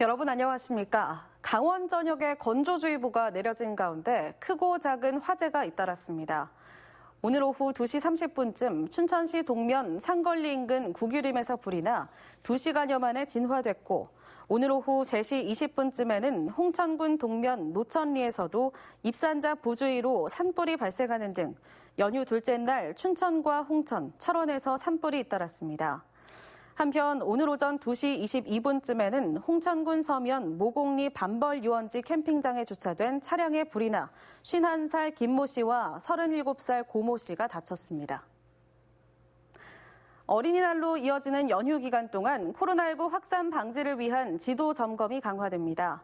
여러분 안녕하십니까? 강원 전역에 건조주의보가 내려진 가운데 크고 작은 화재가 잇따랐습니다. 오늘 오후 2시 30분쯤 춘천시 동면 상걸리 인근 구규림에서 불이 나 2시간여 만에 진화됐고 오늘 오후 3시 20분쯤에는 홍천군 동면 노천리에서도 입산자 부주의로 산불이 발생하는 등 연휴 둘째 날 춘천과 홍천, 철원에서 산불이 잇따랐습니다. 한편 오늘 오전 2시 22분쯤에는 홍천군 서면 모곡리 밤벌 유원지 캠핑장에 주차된 차량에 불이 나 51살 김모 씨와 37살 고모 씨가 다쳤습니다. 어린이날로 이어지는 연휴 기간 동안 코로나19 확산 방지를 위한 지도 점검이 강화됩니다.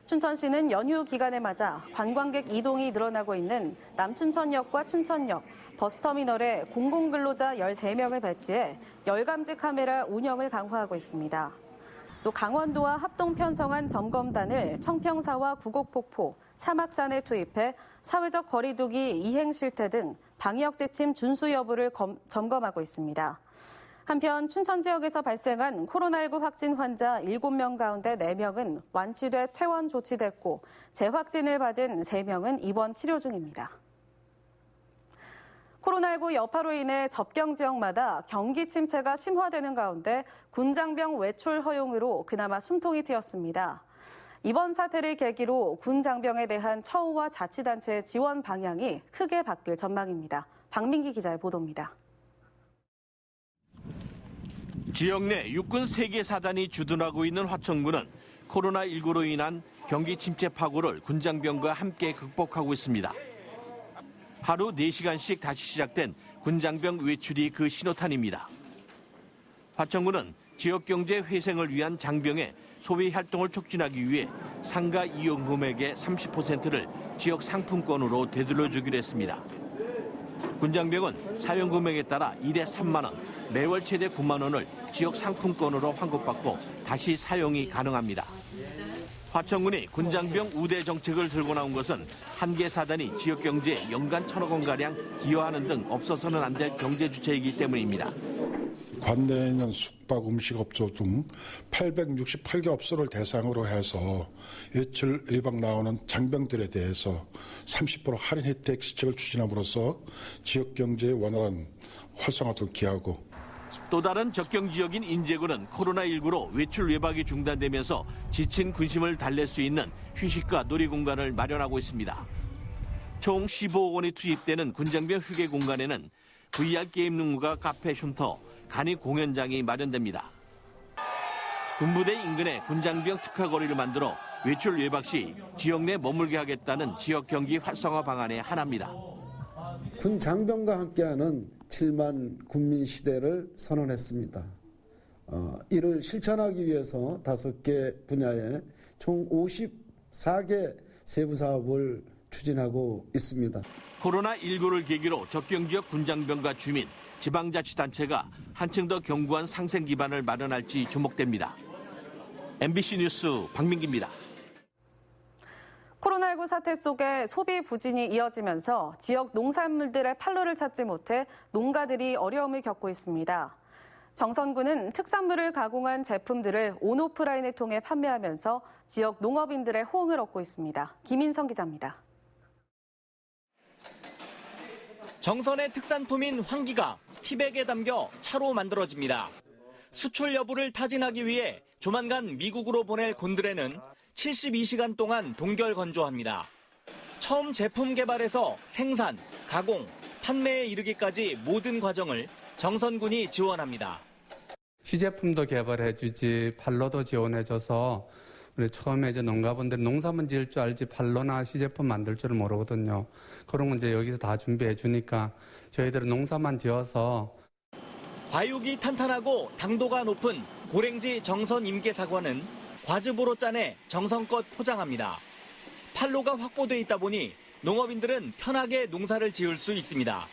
춘천시는 연휴 기간에 맞아 관광객 이동이 늘어나고 있는 남춘천역과 춘천역, 버스터미널에 공공근로자 13명을 배치해 열감지 카메라 운영을 강화하고 있습니다. 또 강원도와 합동 편성한 점검단을 청평사와 구곡폭포, 사막산에 투입해 사회적 거리 두기 이행 실태 등 방역 지침 준수 여부를 점검하고 있습니다. 한편 춘천 지역에서 발생한 코로나19 확진 환자 7명 가운데 4명은 완치돼 퇴원 조치됐고 재확진을 받은 3명은 입원 치료 중입니다. 코로나19 여파로 인해 접경 지역마다 경기 침체가 심화되는 가운데 군장병 외출 허용으로 그나마 숨통이 트였습니다. 이번 사태를 계기로 군장병에 대한 처우와 자치단체의 지원 방향이 크게 바뀔 전망입니다. 박민기 기자의 보도입니다. 지역 내 육군 3개 사단이 주둔하고 있는 화천군은 코로나19로 인한 경기 침체 파고를 군장병과 함께 극복하고 있습니다. 하루 4시간씩 다시 시작된 군장병 외출이 그 신호탄입니다. 화천군은 지역 경제 회생을 위한 장병의 소비 활동을 촉진하기 위해 상가 이용 금액의 30%를 지역 상품권으로 되돌려주기로 했습니다. 군장병은 사용 금액에 따라 일에 3만 원, 매월 최대 9만 원을 지역 상품권으로 환급받고 다시 사용이 가능합니다. 화천군이 군장병 우대 정책을 들고 나온 것은 한 개 사단이 지역 경제에 연간 1,000억 원가량 기여하는 등 없어서는 안 될 경제 주체이기 때문입니다. 관내에 있는 숙박 음식업소 등 868개 업소를 대상으로 해서 외출 예방 나오는 장병들에 대해서 30% 할인 혜택 시책을 추진함으로써 지역 경제의 원활한 활성화도 기하고 또 다른 적경 지역인 인제군은 코로나19로 외출 외박이 중단되면서 지친 군심을 달랠 수 있는 휴식과 놀이공간을 마련하고 있습니다. 총 15억 원이 투입되는 군장병 휴게 공간에는 VR 게임 룸과 카페 쉼터, 간이 공연장이 마련됩니다. 군부대 인근에 군장병 특화거리를 만들어 외출 외박 시 지역 내 머물게 하겠다는 지역 경기 활성화 방안의 하나입니다. 군 장병과 함께하는 7만 군민 시대를 선언했습니다. 이를 실천하기 위해서 5개 분야에 총 54개 세부 사업을 추진하고 있습니다. 코로나19를 계기로 적경지역 군장병과 주민, 지방자치단체가 한층 더 견고한 상생 기반을 마련할지 주목됩니다. MBC 뉴스 박민기입니다. 코로나19 사태 속에 소비 부진이 이어지면서 지역 농산물들의 판로를 찾지 못해 농가들이 어려움을 겪고 있습니다. 정선군은 특산물을 가공한 제품들을 온오프라인을 통해 판매하면서 지역 농업인들의 호응을 얻고 있습니다. 김인성 기자입니다. 정선의 특산품인 황기가 티백에 담겨 차로 만들어집니다. 수출 여부를 타진하기 위해 조만간 미국으로 보낼 곤드레는 72시간 동안 동결 건조합니다. 처음 제품 개발에서 생산, 가공, 판매에 이르기까지 모든 과정을 정선군이 지원합니다. 시제품도 개발해주지, 판로도 지원해줘서 우리 처음에 이제 농가분들이 농사만 지을 줄 알지 판로나 시제품 만들 줄을 모르거든요. 그런 건 이제 여기서 다 준비해 주니까 저희들은 농사만 지어서. 과육이 탄탄하고 당도가 높은 고랭지 정선 임계사과는 과즙으로 짜내 정성껏 포장합니다. 판로가 확보돼 있다 보니 농업인들은 편하게 농사를 지을 수 있습니다.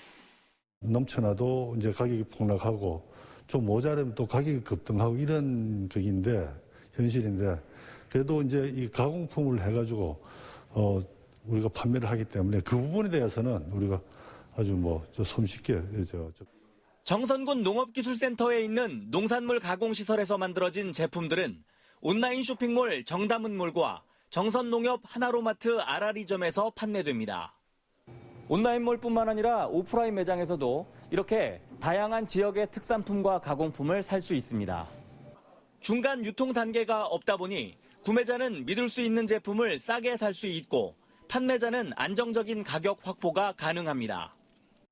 넘쳐나도 이제 가격이 폭락하고 좀 모자라면 또 가격이 급등하고 이런 적인데 현실인데 그래도 이제 이 가공품을 해가지고 우리가 판매를 하기 때문에 그 부분에 대해서는 우리가 아주 손쉽게 정선군 농업기술센터에 있는 농산물 가공시설에서 만들어진 제품들은 온라인 쇼핑몰 정다문몰과 정선농협 하나로마트 아라리점에서 판매됩니다. 온라인몰뿐만 아니라 오프라인 매장에서도 이렇게 다양한 지역의 특산품과 가공품을 살 수 있습니다. 중간 유통 단계가 없다 보니 구매자는 믿을 수 있는 제품을 싸게 살 수 있고 판매자는 안정적인 가격 확보가 가능합니다.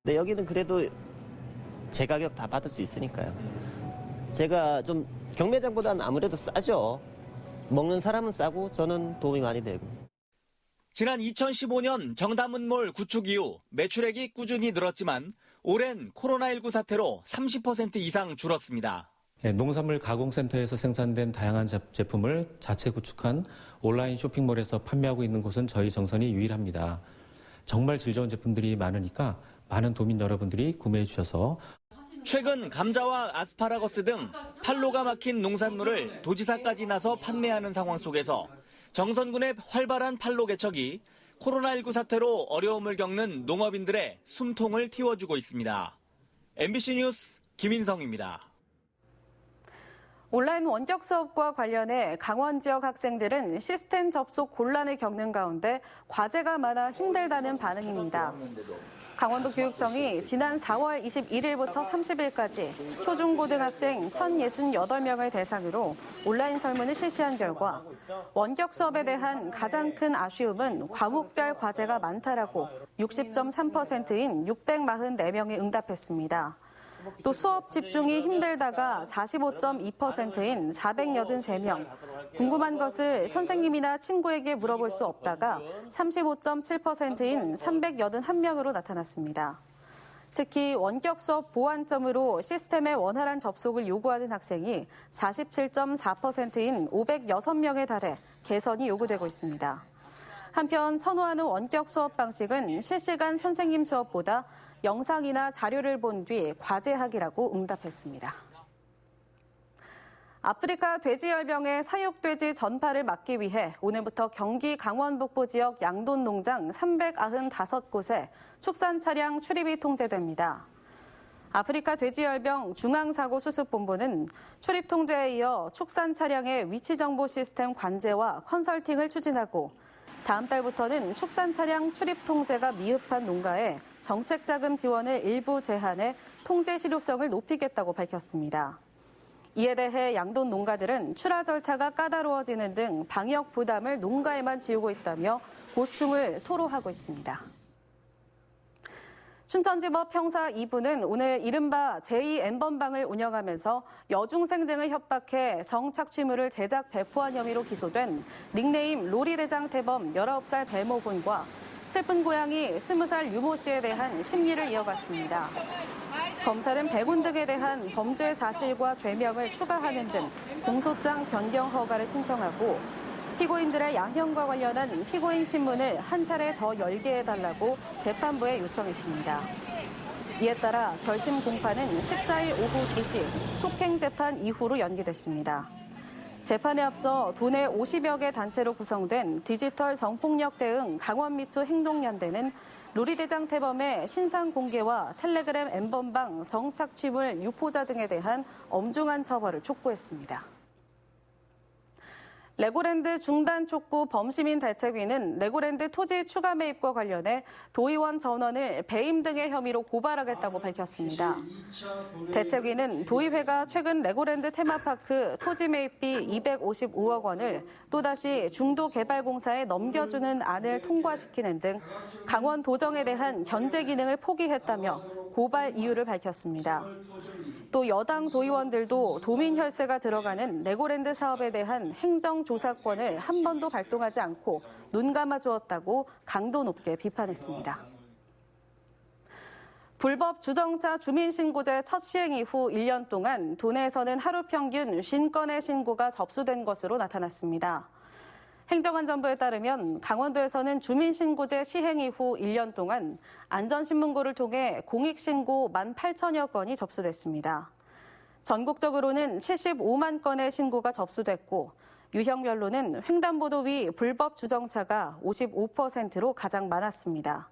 네, 여기는 그래도 제 가격 다 받을 수 있으니까요. 제가 좀 경매장보다는 아무래도 싸죠. 먹는 사람은 싸고 저는 도움이 많이 되고. 지난 2015년 정다문몰 구축 이후 매출액이 꾸준히 늘었지만 올해는 코로나19 사태로 30% 이상 줄었습니다. 농산물 가공센터에서 생산된 다양한 제품을 자체 구축한 온라인 쇼핑몰에서 판매하고 있는 곳은 저희 정선이 유일합니다. 정말 질 좋은 제품들이 많으니까 많은 도민 여러분들이 구매해 주셔서 최근 감자와 아스파라거스 등 판로가 막힌 농산물을 도지사까지 나서 판매하는 상황 속에서 정선군의 활발한 판로 개척이 코로나19 사태로 어려움을 겪는 농업인들의 숨통을 틔워주고 있습니다. MBC 뉴스 김인성입니다. 온라인 원격 수업과 관련해 강원 지역 학생들은 시스템 접속 곤란을 겪는 가운데 과제가 많아 힘들다는 반응입니다. 강원도 교육청이 지난 4월 21일부터 30일까지 초중고등학생 1,068명을 대상으로 온라인 설문을 실시한 결과 원격 수업에 대한 가장 큰 아쉬움은 과목별 과제가 많다라고 60.3%인 644명이 응답했습니다. 또 수업 집중이 힘들다가 45.2%인 483명, 궁금한 것을 선생님이나 친구에게 물어볼 수 없다가 35.7%인 381명으로 나타났습니다. 특히 원격 수업 보완점으로 시스템의 원활한 접속을 요구하는 학생이 47.4%인 506명에 달해 개선이 요구되고 있습니다. 한편 선호하는 원격 수업 방식은 실시간 선생님 수업보다 영상이나 자료를 본 뒤 과제하기라고 응답했습니다. 아프리카 돼지열병의 사육돼지 전파를 막기 위해 오늘부터 경기 강원 북부 지역 양돈 농장 395곳에 축산 차량 출입이 통제됩니다. 아프리카 돼지열병 중앙사고수습본부는 출입 통제에 이어 축산 차량의 위치 정보 시스템 관제와 컨설팅을 추진하고 다음 달부터는 축산 차량 출입 통제가 미흡한 농가에 정책 자금 지원을 일부 제한해 통제 실효성을 높이겠다고 밝혔습니다. 이에 대해 양돈 농가들은 출하 절차가 까다로워지는 등 방역 부담을 농가에만 지우고 있다며 고충을 토로하고 있습니다. 춘천지법 형사 2부는 오늘 이른바 제2N번방을 운영하면서 여중생 등을 협박해 성착취물을 제작 배포한 혐의로 기소된 닉네임 로리대장 태범 19살 배모군과 슬픈 고양이 20살 유모 씨에 대한 심리를 이어갔습니다. 검찰은 배군 등에 대한 범죄 사실과 죄명을 추가하는 등 공소장 변경 허가를 신청하고 피고인들의 양형과 관련한 피고인 신문을 한 차례 더 열게 해달라고 재판부에 요청했습니다. 이에 따라 결심 공판은 14일 오후 2시 속행 재판 이후로 연기됐습니다. 재판에 앞서 도내 50여 개 단체로 구성된 디지털 성폭력 대응 강원미투 행동연대는 로리대장 태범의 신상 공개와 텔레그램 N번방 성착취물 유포자 등에 대한 엄중한 처벌을 촉구했습니다. 레고랜드 중단 촉구 범시민 대책위는 레고랜드 토지 추가 매입과 관련해 도의원 전원을 배임 등의 혐의로 고발하겠다고 밝혔습니다. 대책위는 도의회가 최근 레고랜드 테마파크 토지 매입비 255억 원을 또다시 중도개발공사에 넘겨주는 안을 통과시키는 등 강원 도정에 대한 견제 기능을 포기했다며 고발 이유를 밝혔습니다. 또 여당 도의원들도 도민 혈세가 들어가는 레고랜드 사업에 대한 행정조사권을 한 번도 발동하지 않고 눈 감아주었다고 강도 높게 비판했습니다. 불법 주정차 주민신고제 첫 시행 이후 1년 동안 도내에서는 하루 평균 50건의 신고가 접수된 것으로 나타났습니다. 행정안전부에 따르면 강원도에서는 주민신고제 시행 이후 1년 동안 안전신문고를 통해 공익신고 18,000여 건이 접수됐습니다. 전국적으로는 75만 건의 신고가 접수됐고 유형별로는 횡단보도 위 불법 주정차가 55%로 가장 많았습니다.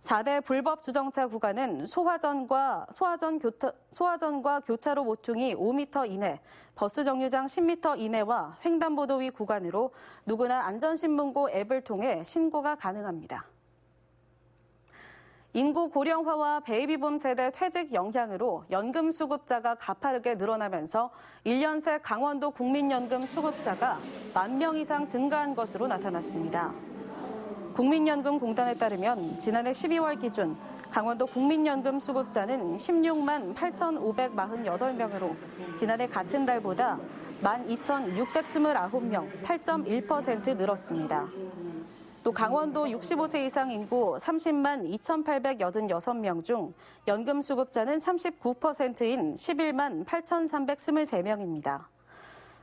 4대 불법 주정차 구간은 소화전과 교차로 모퉁이 5m 이내, 버스 정류장 10m 이내와 횡단보도 위 구간으로 누구나 안전신문고 앱을 통해 신고가 가능합니다. 인구 고령화와 베이비붐 세대 퇴직 영향으로 연금 수급자가 가파르게 늘어나면서 1년 새 강원도 국민연금 수급자가 1만 명 이상 증가한 것으로 나타났습니다. 국민연금공단에 따르면 지난해 12월 기준 강원도 국민연금 수급자는 16만 8,548명으로 지난해 같은 달보다 12,629명, 8.1% 늘었습니다. 또 강원도 65세 이상 인구 30만 2,886명 중 연금 수급자는 39%인 11만 8,323명입니다.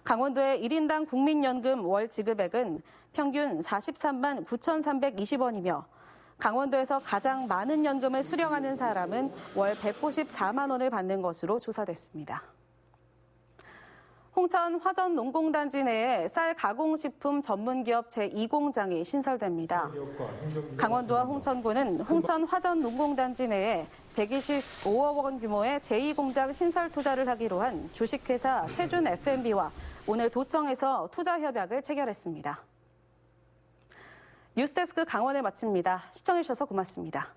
강원도의 1인당 국민연금 월 지급액은 평균 43만 9,320원이며 강원도에서 가장 많은 연금을 수령하는 사람은 월 194만 원을 받는 것으로 조사됐습니다. 홍천 화전농공단지 내에 쌀 가공식품 전문기업 제2공장이 신설됩니다. 강원도와 홍천군은 홍천 화전농공단지 내에 125억 원 규모의 제2공장 신설 투자를 하기로 한 주식회사 세준 F&B와 오늘 도청에서 투자 협약을 체결했습니다. 뉴스데스크 강원을 마칩니다. 시청해주셔서 고맙습니다.